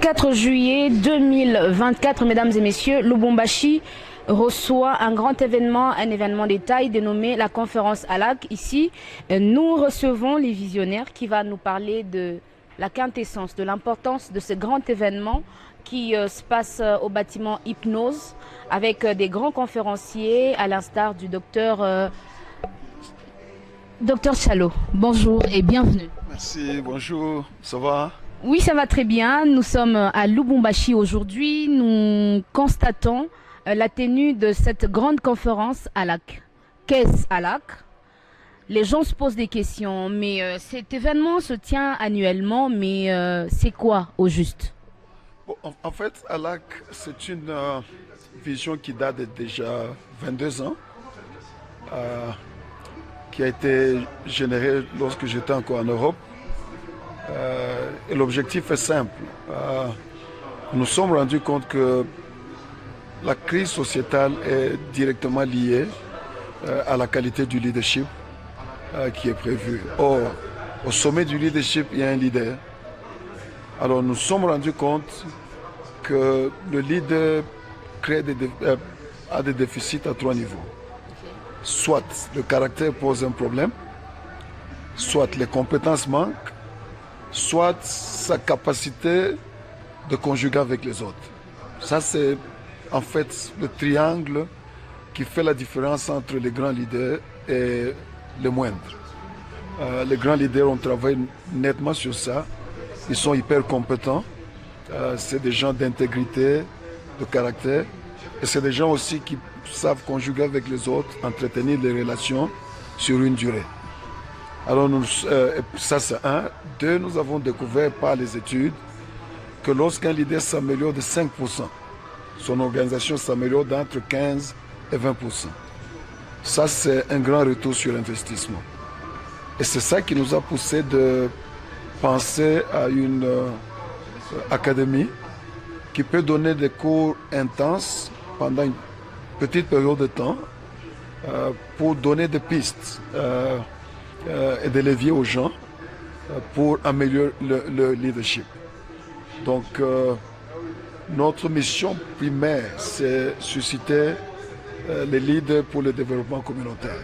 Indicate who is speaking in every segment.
Speaker 1: 24 juillet 2024, mesdames et messieurs, Lubumbashi reçoit un grand événement, un événement de taille dénommé la conférence ALAC. Ici, nous recevons les visionnaires qui va nous parler de la quintessence, de l'importance de ce grand événement qui se passe au bâtiment Hypnose avec des grands conférenciers à l'instar du docteur Chalo. Bonjour et bienvenue.
Speaker 2: Merci, bonjour, ça va?
Speaker 1: Oui, ça va très bien. Nous sommes à Lubumbashi aujourd'hui. Nous constatons la tenue de cette grande conférence ALAC. Qu'est-ce ALAC? Les gens se posent des questions, mais cet événement se tient annuellement, mais c'est quoi au juste?
Speaker 2: Bon, en fait, ALAC, c'est une vision qui date de déjà 22 ans, qui a été générée lorsque j'étais encore en Europe. Et l'objectif est simple. Nous nous sommes rendus compte que la crise sociétale est directement liée à la qualité du leadership qui est prévu. Or, au sommet du leadership, il y a un leader. Alors, nous nous sommes rendus compte que le leader a des déficits à 3 niveaux. Soit le caractère pose un problème, soit les compétences manquent, soit sa capacité de conjuguer avec les autres. Ça, c'est en fait le triangle qui fait la différence entre les grands leaders et les moindres. Les grands leaders ont travaillé nettement sur ça. Ils sont hyper compétents. C'est des gens d'intégrité, de caractère. Et c'est des gens aussi qui savent conjuguer avec les autres, entretenir des relations sur une durée. Alors, ça c'est un. Deux, nous avons découvert par les études que lorsqu'un leader s'améliore de 5%, son organisation s'améliore d'entre 15 et 20%. Ça, c'est un grand retour sur l'investissement. Et c'est ça qui nous a poussé de penser à une académie qui peut donner des cours intenses pendant une petite période de temps pour donner des pistes et des leviers aux gens pour améliorer le leadership. Donc, notre mission primaire, c'est susciter les leaders pour le développement communautaire.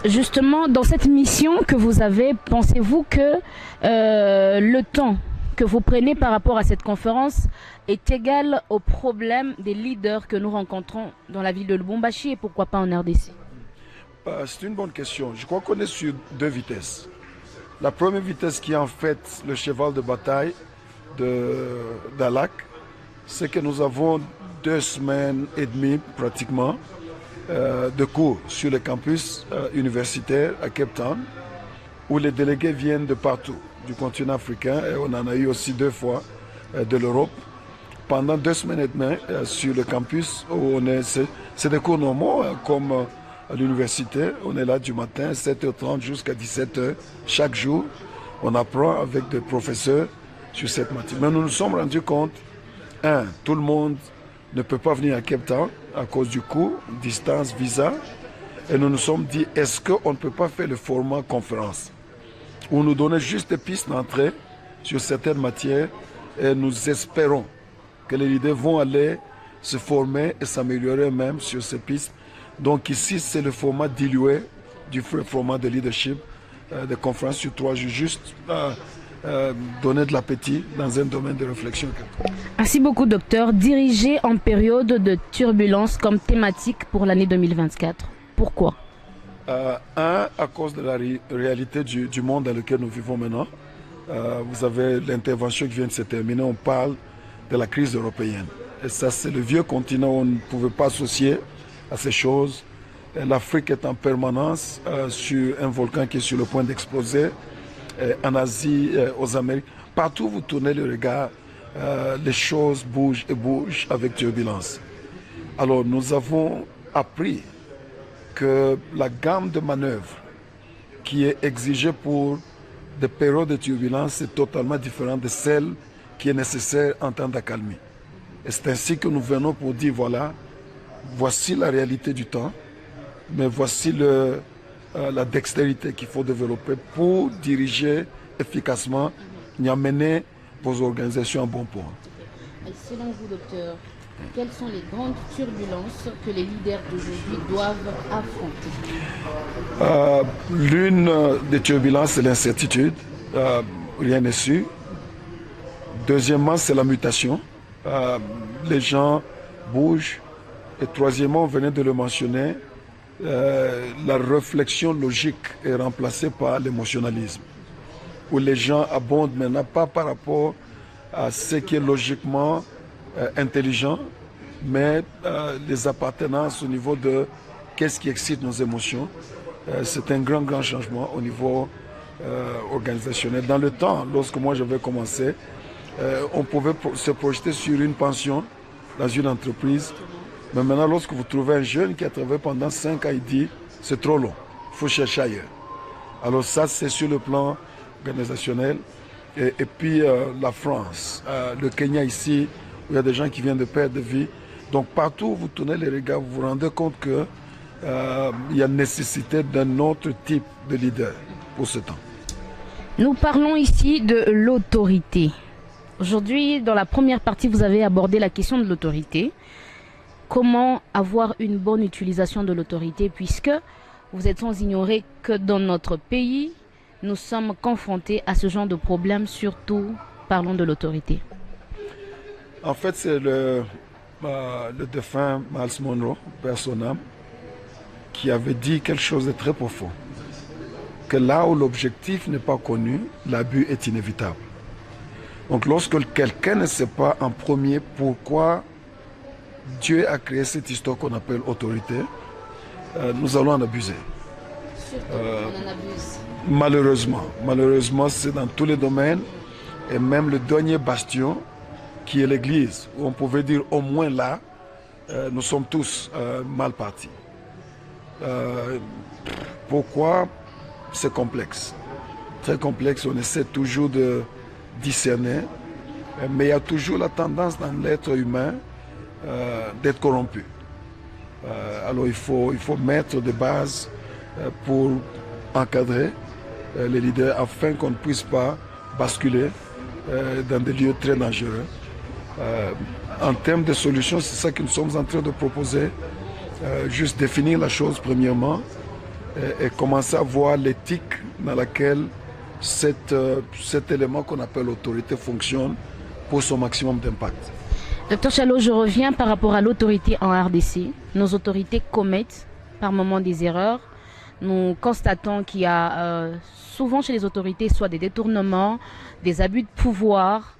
Speaker 1: Justement, dans cette mission que vous avez, pensez-vous que le temps que vous prenez par rapport à cette conférence est égal au problème des leaders que nous rencontrons dans la ville de Lubumbashi et pourquoi pas en RDC?
Speaker 2: C'est une bonne question. Je crois qu'on est sur 2 vitesses. La première vitesse qui est en fait le cheval de bataille d'ALAC, c'est que nous avons 2 semaines et demie pratiquement de cours sur le campus universitaire à Cape Town, où les délégués viennent de partout, du continent africain, et on en a eu aussi 2 fois de l'Europe. Pendant 2 semaines et demie sur le campus, où c'est des cours normaux, comme à l'université. On est là du matin, 7h30 jusqu'à 17h chaque jour. On apprend avec des professeurs sur cette matière. Mais nous nous sommes rendus compte, tout le monde ne peut pas venir à Cape Town à cause du coût, distance, visa. Et nous nous sommes dit, est-ce qu'on ne peut pas faire le format conférence où nous donner juste des pistes d'entrée sur certaines matières et nous espérons que les leaders vont aller se former et s'améliorer eux-mêmes sur ces pistes. Donc ici, c'est le format dilué du format de leadership, de conférence sur 3 jours, juste donner de l'appétit dans un domaine de réflexion.
Speaker 1: Merci beaucoup, docteur. Dirigé en période de turbulence comme thématique pour l'année 2024. Pourquoi?
Speaker 2: À cause de la réalité du monde dans lequel nous vivons maintenant. Vous avez l'intervention qui vient de se terminer, on parle de la crise européenne. Et ça, c'est le vieux continent, on ne pouvait pas associer à ces choses. L'Afrique est en permanence sur un volcan qui est sur le point d'exploser. En Asie, aux Amériques, partout où vous tournez le regard, les choses bougent et bougent avec turbulence. Alors nous avons appris que la gamme de manœuvres qui est exigée pour des périodes de turbulence est totalement différente de celle qui est nécessaire en temps d'accalmie. Et c'est ainsi que nous venons pour dire, voilà, voici la réalité du temps, mais voici la dextérité qu'il faut développer pour diriger efficacement et amener vos organisations à bon point.
Speaker 1: Et selon vous, docteur, quelles sont les grandes turbulences que les leaders d'aujourd'hui doivent affronter?
Speaker 2: L'une des turbulences, c'est l'incertitude. Rien n'est sûr. Deuxièmement, c'est la mutation. Les gens bougent. Et troisièmement, on venait de le mentionner, la réflexion logique est remplacée par l'émotionnalisme, où les gens abondent maintenant pas par rapport à ce qui est logiquement intelligent, mais les appartenances au niveau de qu'est-ce qui excite nos émotions. C'est un grand changement au niveau organisationnel. Dans le temps, lorsque moi j'avais commencé, on pouvait se projeter sur une pension dans une entreprise. Mais maintenant, lorsque vous trouvez un jeune qui a travaillé pendant 5 ans, il dit c'est trop long, il faut chercher ailleurs. Alors ça, c'est sur le plan organisationnel. Et puis la France, le Kenya ici, où il y a des gens qui viennent de perdre de vie. Donc partout où vous tournez les regards, vous vous rendez compte qu'il y a nécessité d'un autre type de leader pour ce temps.
Speaker 1: Nous parlons ici de l'autorité. Aujourd'hui, dans la première partie, vous avez abordé la question de l'autorité. Comment avoir une bonne utilisation de l'autorité, puisque vous êtes sans ignorer que dans notre pays, nous sommes confrontés à ce genre de problème, surtout parlons de l'autorité.
Speaker 2: En fait, c'est le défunt Miles Monroe, père son âme, qui avait dit quelque chose de très profond. Que là où l'objectif n'est pas connu, l'abus est inévitable. Donc lorsque quelqu'un ne sait pas en premier pourquoi Dieu a créé cette histoire qu'on appelle autorité, nous allons en abuser.
Speaker 1: Surtout, on en abuse.
Speaker 2: Malheureusement, c'est dans tous les domaines, et même le dernier bastion, qui est l'Église, où on pouvait dire au moins là, nous sommes tous mal partis. Pourquoi? C'est complexe. Très complexe, on essaie toujours de discerner, mais il y a toujours la tendance dans l'être humain d'être corrompu. Alors il faut mettre des bases pour encadrer les leaders afin qu'on ne puisse pas basculer dans des lieux très dangereux. En termes de solutions, c'est ça que nous sommes en train de proposer. Juste définir la chose premièrement et commencer à voir l'éthique dans laquelle cet élément qu'on appelle autorité fonctionne pour son maximum d'impact.
Speaker 1: Docteur Chalot, je reviens par rapport à l'autorité en RDC. Nos autorités commettent par moments des erreurs. Nous constatons qu'il y a souvent chez les autorités soit des détournements, des abus de pouvoir.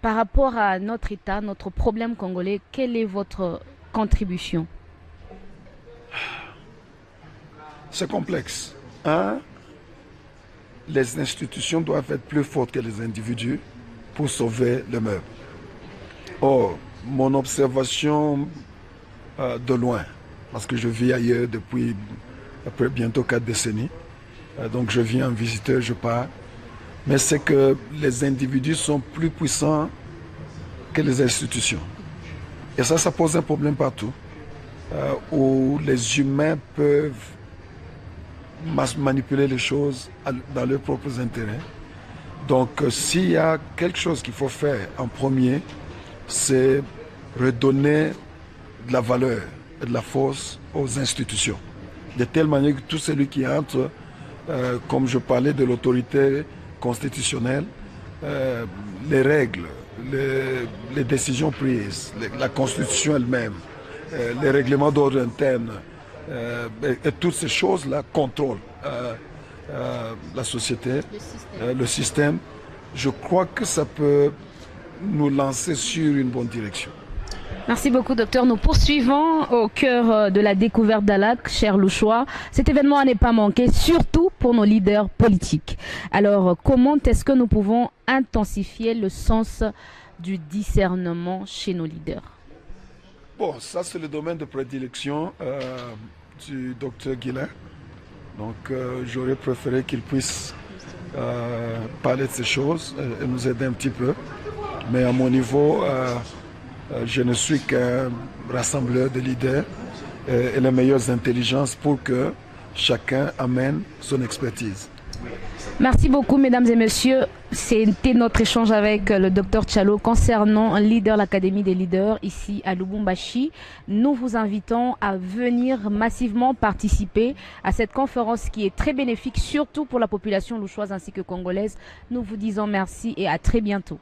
Speaker 1: Par rapport à notre État, notre problème congolais, quelle est votre contribution?
Speaker 2: C'est complexe. Les institutions doivent être plus fortes que les individus pour sauver le meuble. Or, mon observation de loin, parce que je vis ailleurs depuis bientôt 4 décennies, donc je viens en visiteur, je pars, mais c'est que les individus sont plus puissants que les institutions. Et ça pose un problème partout, où les humains peuvent manipuler les choses dans leurs propres intérêts. Donc s'il y a quelque chose qu'il faut faire en premier, c'est redonner de la valeur et de la force aux institutions. De telle manière que tout celui qui entre, comme je parlais de l'autorité constitutionnelle, les règles, les décisions prises, la Constitution elle-même, les règlements d'ordre interne, et toutes ces choses-là contrôlent la société, le système. Je crois que ça peut nous lancer sur une bonne direction.
Speaker 1: Merci beaucoup, docteur. Nous poursuivons au cœur de la découverte d'Alak, cher Louchois. Cet événement n'est pas manqué, surtout pour nos leaders politiques. Alors, comment est-ce que nous pouvons intensifier le sens du discernement chez nos leaders?
Speaker 2: Bon, ça c'est le domaine de prédilection du docteur Guillain. Donc, j'aurais préféré qu'il puisse parler de ces choses et nous aider un petit peu. Mais à mon niveau, je ne suis qu'un rassembleur de leaders et les meilleures intelligences pour que chacun amène son expertise.
Speaker 1: Merci beaucoup, mesdames et messieurs. C'était notre échange avec le docteur Tchalo concernant un leader, l'Académie des leaders ici à Lubumbashi. Nous vous invitons à venir massivement participer à cette conférence qui est très bénéfique, surtout pour la population louchoise ainsi que congolaise. Nous vous disons merci et à très bientôt.